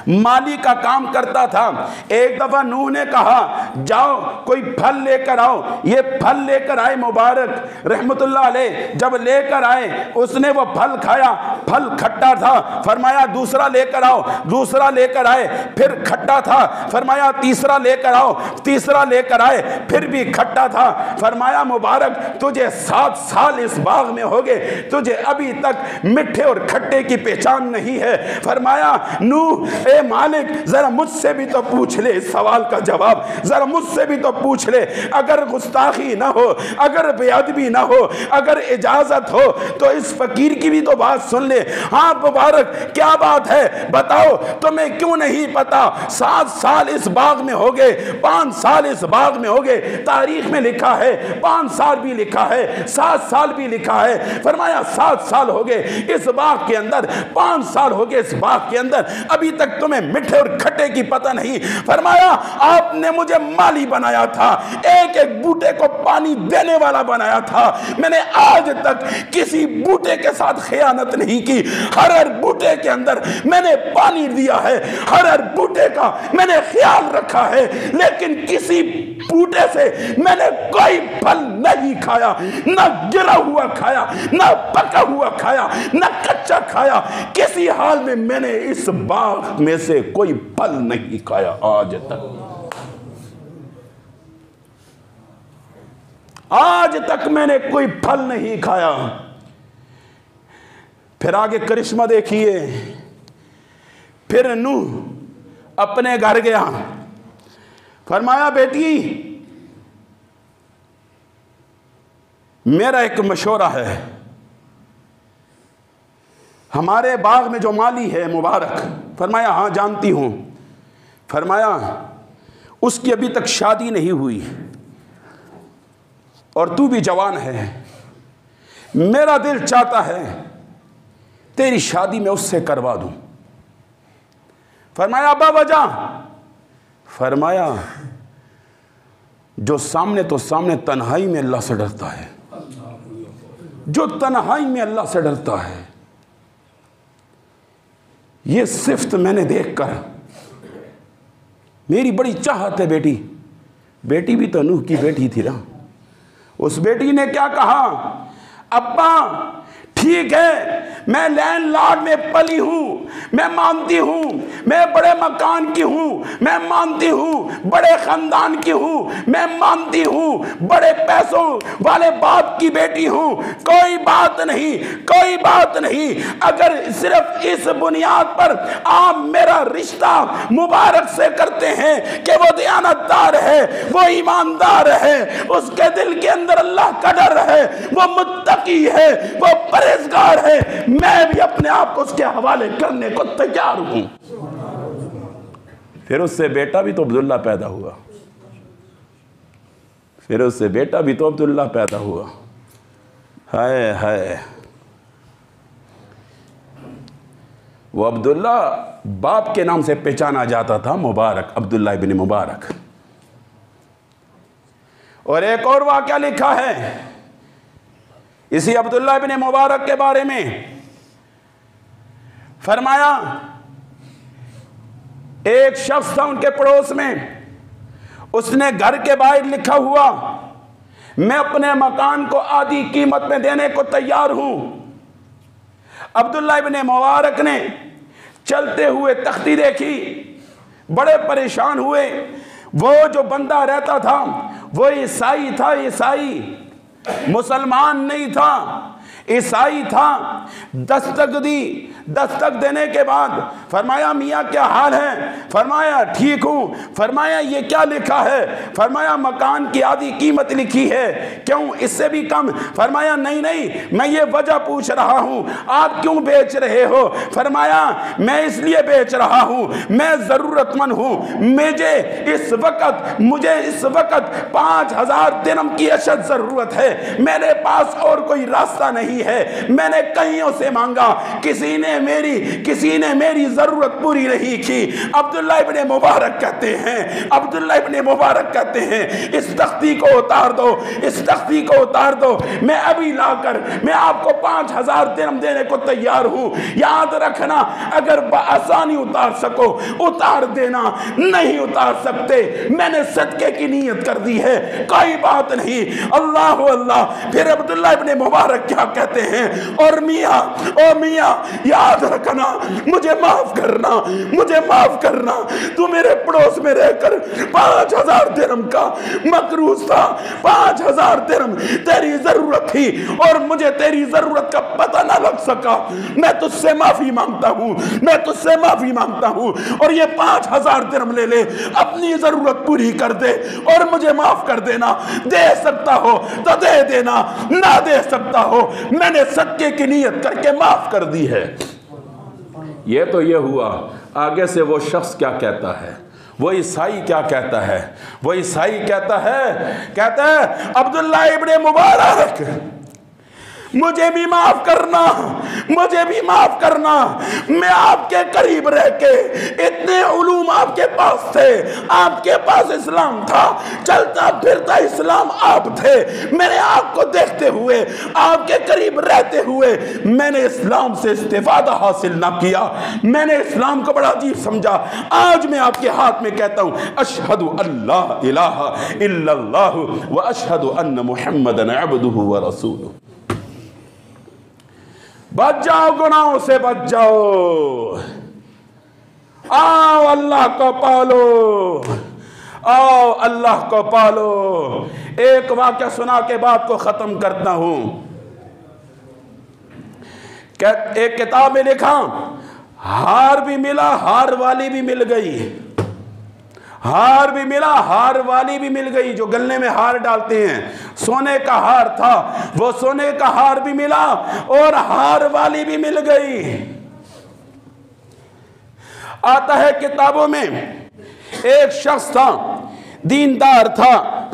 माली का काम करता था। एक दफा नूह ने कहा जाओ कोई फल लेकर आओ। ये फल लेकर आए मुबारक रहमतुल्लाह अलैह। जब लेकर आए उसने वो फल खाया, फल खट्टा था। फरमाया दूसरा लेकर आओ, दूसरा लेकर आए, फिर खट्टा था। फरमाया तीसरा लेकर आओ, तीसरा लेकर आए, फिर भी खट्टा था। फरमाया मुबारक तुझे 7 साल इस बाग में हो गए, तुझे अभी तक मीठे और खट्टे की पहचान नहीं है। फरमाया नूह ए मालिक जरा मुझसे भी तो पूछ ले इस सवाल का जवाब, जरा मुझसे भी तो पूछ ले। अगर गुस्ताखी ना हो, अगर बेअदबी ना हो, अगर इजाजत हो तो इस फकीर की भी तो बात सुन ले। हाँ मुबारक क्या बात है बताओ, तुम्हें क्यों नहीं पता? 7 साल इस बाग में हो गए, 5 साल इस बाग में हो गए। तारीख में लिखा है 5 साल भी लिखा है, 7 साल भी लिखा है। फरमाया 7 साल हो गए इस बाग के अंदर, 5 साल हो गए इस बाग के अंदर, अभी तक तुम्हें मीठे और खट्टे की पता नहीं। फरमाया आपने मुझे माली बनाया था, एक एक बूटे को पानी देने वाला बनाया था। मैंने आज तक किसी बूटे के साथ खयानत नहीं की, हर बूटे के अंदर मैंने पानी दिया है, हर बूटे का मैंने ख्याल रखा है, लेकिन किसी बूटे से मैंने कोई फल नहीं खाया, ना गिरा हुआ खाया, ना पका हुआ खाया, ना कच्चा खाया। किसी हाल में मैंने इस बाग में से कोई फल नहीं खाया आज तक, आज तक मैंने कोई फल नहीं खाया। फिर आगे करिश्मा देखिए। फिर नूह अपने घर गया। फरमाया बेटी मेरा एक मशवरा है, हमारे बाग में जो माली है मुबारक। फरमाया हाँ जानती हूं। फरमाया उसकी अभी तक शादी नहीं हुई और तू भी जवान है, मेरा दिल चाहता है तेरी शादी मैं उससे करवा दूं। फरमाया अब्बा वजह? फरमाया जो सामने तो सामने तन्हाई में अल्लाह से डरता है, जो तन्हाई में अल्लाह से डरता है। ये सिफ्त मैंने देखकर मेरी बड़ी चाहत है बेटी। बेटी भी तो नूह की बेटी थी ना। उस बेटी ने क्या कहा? अब्बा ठीक है मैं लैंडलॉर्ड में पली हूं, मैं मानती हूं, मैं बड़े मकान की हूं, मैं मानती हूं बड़े खानदान की हूं, मैं मानती हूं बड़े पैसों वाले बाप आपकी बेटी हूं, कोई बात नहीं, कोई बात नहीं। अगर सिर्फ इस बुनियाद पर आप मेरा रिश्ता मुबारक से करते हैं कि वो दयानतदार है, वो ईमानदार है, उसके दिल के अंदर अल्लाह का डर है, वो मुत्तकी है, वो परहेजगार है, मैं भी अपने आप को उसके हवाले करने को तैयार हूं। फिर उससे बेटा भी तो अब्दुल्ला पैदा हुआ, फिर उससे बेटा भी तो अब्दुल्ला पैदा हुआ। हाय हाय, वो अब्दुल्ला बाप के नाम से पहचाना जाता था, मुबारक, अब्दुल्ला इब्न मुबारक। और एक और वाक़या लिखा है इसी अब्दुल्ला इब्न मुबारक के बारे में। फरमाया एक शख्स था उनके पड़ोस में, उसने घर के बाहर लिखा हुआ, मैं अपने मकान को आधी कीमत में देने को तैयार हूं। अब्दुल्ला इब्न मुबारक ने चलते हुए तख्ती देखी, बड़े परेशान हुए। वो जो बंदा रहता था वो ईसाई था, ईसाई, मुसलमान नहीं था, ईसाई था। दस्तक दी, दस्तक देने के बाद फरमाया मियाँ क्या हाल है? फरमाया ठीक हूँ। फरमाया ये क्या लिखा है? फरमाया मकान की आधी कीमत लिखी है। क्यों, इससे भी कम? फरमाया नहीं नहीं, मैं ये वजह पूछ रहा हूँ, आप क्यों बेच रहे हो? फरमाया मैं इसलिए बेच रहा हूँ, मैं ज़रूरतमंद हूँ, मुझे इस वक़्त 5000 दिरहम की अशद ज़रूरत है, मेरे पास और कोई रास्ता नहीं है, मैंने कईयों से मांगा, किसी ने मेरी जरूरत पूरी नहीं की। अब्दुल्ला इब्न मुबारक कहते हैं, अब्दुल्ला इब्न मुबारक कहते हैं इस तख्ती को उतार दो, इस तख्ती को उतार दो, मैं अभी लाकर मैं आपको 5000 दिरहम देने को तैयार हूं। याद रखना, अगर आसानी उतार सको उतार देना, नहीं उतार सकते मैंने सदके की नीयत कर दी है, कोई बात नहीं। अल्लाह अल्लाह। फिर अब्दुल्ला इब्न मुबारक क्या कहते हैं, और मियाँ, ओ मियाँ याद रखना, मुझे माफ करना, मुझे माफ करना, तू मेरे पड़ोस में रहकर 5000 दिरहम का मकरूज था, 5000 दिरहम तेरी जरूरत थी और मुझे तेरी जरूरत का पता ना लग सका, मैं तुझसे माफी मांगता हूँ, मैं तुझसे माफी मांगता हूँ, और ये 5000 दिरहम ले ले, अपनी जरूरत पूरी कर दे और मुझे माफ कर देना। दे सकता हो तो दे देना, ना दे सकता हो मैंने सदके की नीयत करके माफ कर दी है। ये तो ये हुआ, आगे से वो शख्स क्या कहता है, वो ईसाई क्या कहता है? वो ईसाई कहता है अब्दुल्ला इब्न मुबारक मुझे भी माफ करना, मुझे भी माफ करना, मैं आपके करीब रह के इतने उलूम आपके पास थे, आपके पास इस्लाम था, चलता फिरता इस्लाम आप थे, मैंने आपको देखते हुए, आपके करीब रहते हुए मैंने इस्लाम से इस्तिफादा हासिल ना किया, मैंने इस्लाम को बड़ा अजीब समझा। आज मैं आपके हाथ में कहता हूँ अशहदु अल्ला इलाहा इल्लल्लाह व अशहदु अन्न मुहम्मदन अब्दुहु व रसूलुहु। बच जाओ, गुनाहों से बच जाओ, आओ अल्लाह को पालो, आओ अल्लाह को पालो। एक वाक़या सुना के बात को खत्म करता हूं। एक किताब में लिखा, हार भी मिला, हार वाली भी मिल गई, हार भी मिला, हार वाली भी मिल गई, जो गले में हार डालते हैं, सोने का हार था, वो सोने का हार भी मिला और हार वाली भी मिल गई। आता है किताबों में, एक शख्स था, दीनदार था,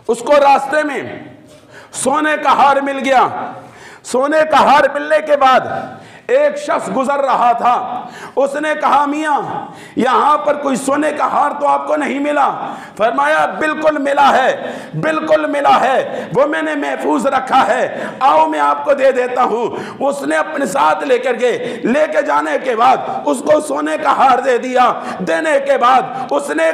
उसको रास्ते में सोने का हार मिल गया। सोने का हार मिलने के बाद एक शख्स गुजर रहा था, उसने कहा मियाँ यहाँ पर कोई सोने का हार तो आपको नहीं मिला? फरमाया बिल्कुल मिला है, बिल्कुल मिला है, वो मैंने महफूज रखा है, आओ मैं आपको दे देता हूँ। उसने अपने साथ लेकर गए, लेके जाने के बाद उसको सोने का हार दे दिया। देने के बाद उसने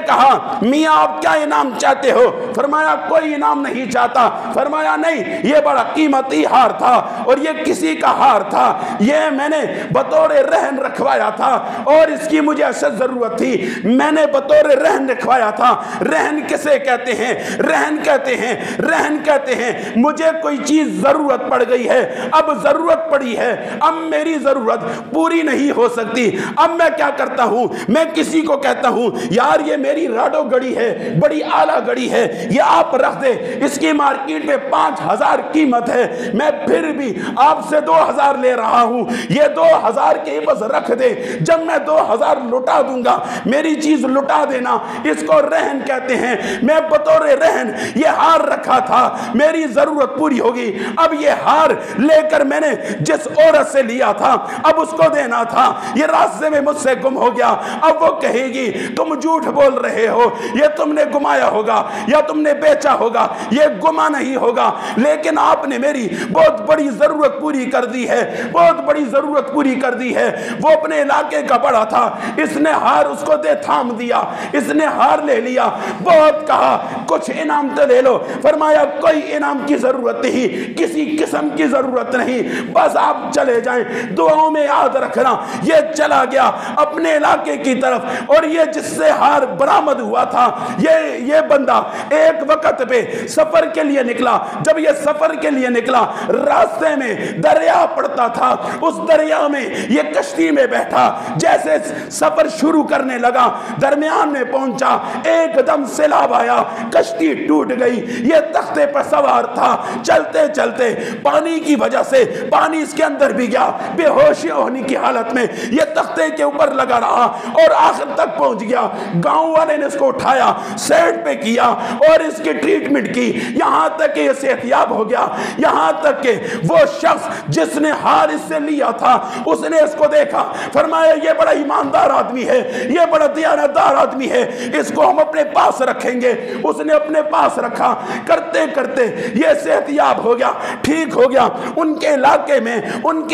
कहा मियाँ आप क्या इनाम चाहते हो? फरमाया कोई इनाम नहीं चाहता। फरमाया नहीं, ये बड़ा कीमती हार था और ये किसी का हार हार था, ये मैंने बतौर रहन रखवाया था और इसकी मुझे अशद जरूरत थी, मैंने बतौर रहन रखवाया था। रहन किसे कहते हैं? रहन कहते हैं, रहन कहते हैं मुझे कोई चीज जरूरत पड़ गई है, अब जरूरत पड़ी है, अब मेरी जरूरत पूरी नहीं हो सकती, अब मैं क्या करता हूं, मैं किसी को कहता हूं यार ये मेरी राडो घड़ी है, बड़ी आला घड़ी है, ये आप रख दे, इसकी मार्केट में 5000 कीमत है, मैं फिर भी आपसे 2000 ले रहा हूं, ये 2000 के बस रख दे, जब मैं 2000 लुटा दूंगा मेरी चीज लुटा देना, इसको रहन कहते हैं। मैं बतौर रहन ये हार रखा था, मेरी जरूरत पूरी होगी, अब ये हार लेकर मैंने जिस औरत से लिया था अब उसको देना था, ये रास्ते में मुझसे गुम हो गया, अब वो कहेगी तुम झूठ बोल रहे हो, ये तुमने गुमाया होगा या तुमने बेचा होगा, ये गुमा नहीं होगा, लेकिन आपने मेरी बहुत बड़ी जरूरत पूरी कर दी है, बहुत बड़ी जरूरत पूरी कर दी है। वो अपने इलाके का बड़ा था, इसने हार उसको दे थाम दिया, इसने हार ले लिया, बहुत कहा कुछ इनाम तो ले लो, फरमाया कोई इनाम की जरूरत नहीं, किसी किस्म की जरूरत नहीं, बस आप चले जाएं, दुआओं में याद रखना। ये चला गया अपने इलाके की तरफ, और ये जिससे हार बरामद हुआ था ये बंदा एक वक्त पे सफर के लिए निकला। जब ये सफर के लिए निकला, रास्ते में दरिया पड़ता था, उस दरिया में ये कश्ती में बैठा, जैसे सफर शुरू करने लगा दरमियान में पहुंचा, एकदम सैलाब आया, कश्ती टूट गई, ये तख्ते पर सवार था, चलते चलते पानी की वजह से पानी इसके अंदर भी गया, बेहोशी होने की हालत में ये तख्ते के ऊपर लगा रहा और आखिर तक पहुंच गया। गांव वाले ने इसको उठाया, साइड पे किया और इसकी ट्रीटमेंट की, यहां तक कि ये सेहतयाब हो गया, यहां तक कि वो शख्स जिसने हार इससे लिया था उसने इसको देखा, फरमाया ये बड़ा ईमानदार आदमी है, ये बड़ा दियानतदार आदमी है, इसको हम अपने पास रखेंगे। उसने अपने पास रखा, करते करते ये सेहतयाब हो गया, ठीक हो गया। उनके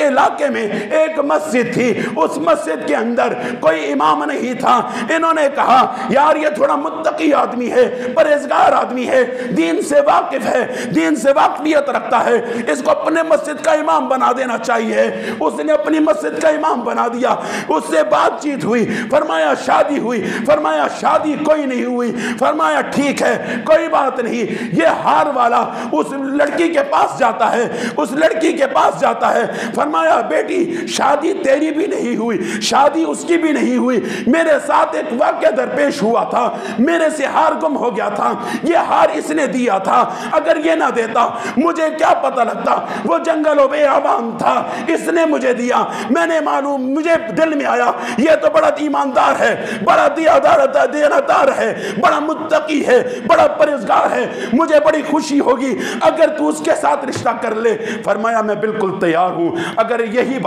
इलाके में एक मस्जिद थी, उस मस्जिद के अंदर कोई इमाम नहीं था। इन्होंने कहा यार ये थोड़ा मुत्तकी आदमी है, परहेजगार आदमी है, दीन से वाकिफ है, दीन से वाकिफियत रखता है, इसको अपने मस्जिद का इमाम बना देना चाहिए। उसने अपनी मस्जिद का इमाम बना दिया, उससे बातचीत हुई, फरमाया शादी हुई, फरमाया शादी कोई नहीं हुई, फरमाया ठीक है कोई बात नहीं। ये हार वाला उस लड़की के पास जाता है, उस लड़की के पास जाता है, फरमाया बेटी शादी तेरी भी नहीं हुई, शादी उसकी भी नहीं हुई, मेरे साथ एक वाक़या दरपेश हुआ था, मेरे से हार गुम हो गया था, ये हार इसने दिया था, अगर ये ना देता मुझे क्या पता लगता, वो जंगलों में आवाम था, इसने मुझे दिया, मैंने मालूम, मुझे दिल में आया ये तो बड़ा ईमानदार है, बड़ा दियानतदार है, बड़ा मुत्तकी है, बड़ा परहेजगार है, मुझे बड़ी खुशी होगी अगर तू उसके साथ रिश्ता कर ले। फरमाया मैं बिल्कुल तैयार हूं, अगर यही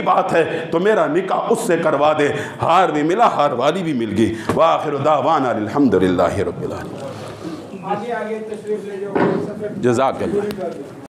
बात है तो मेरा निकाह उससे करवा दे। हार भी मिला, हार वाली भी मिल गई। वाखिर दावाना अल्हम्दुलिल्लाहि रब्बिल आलमीन। जज़ाकल्लाह।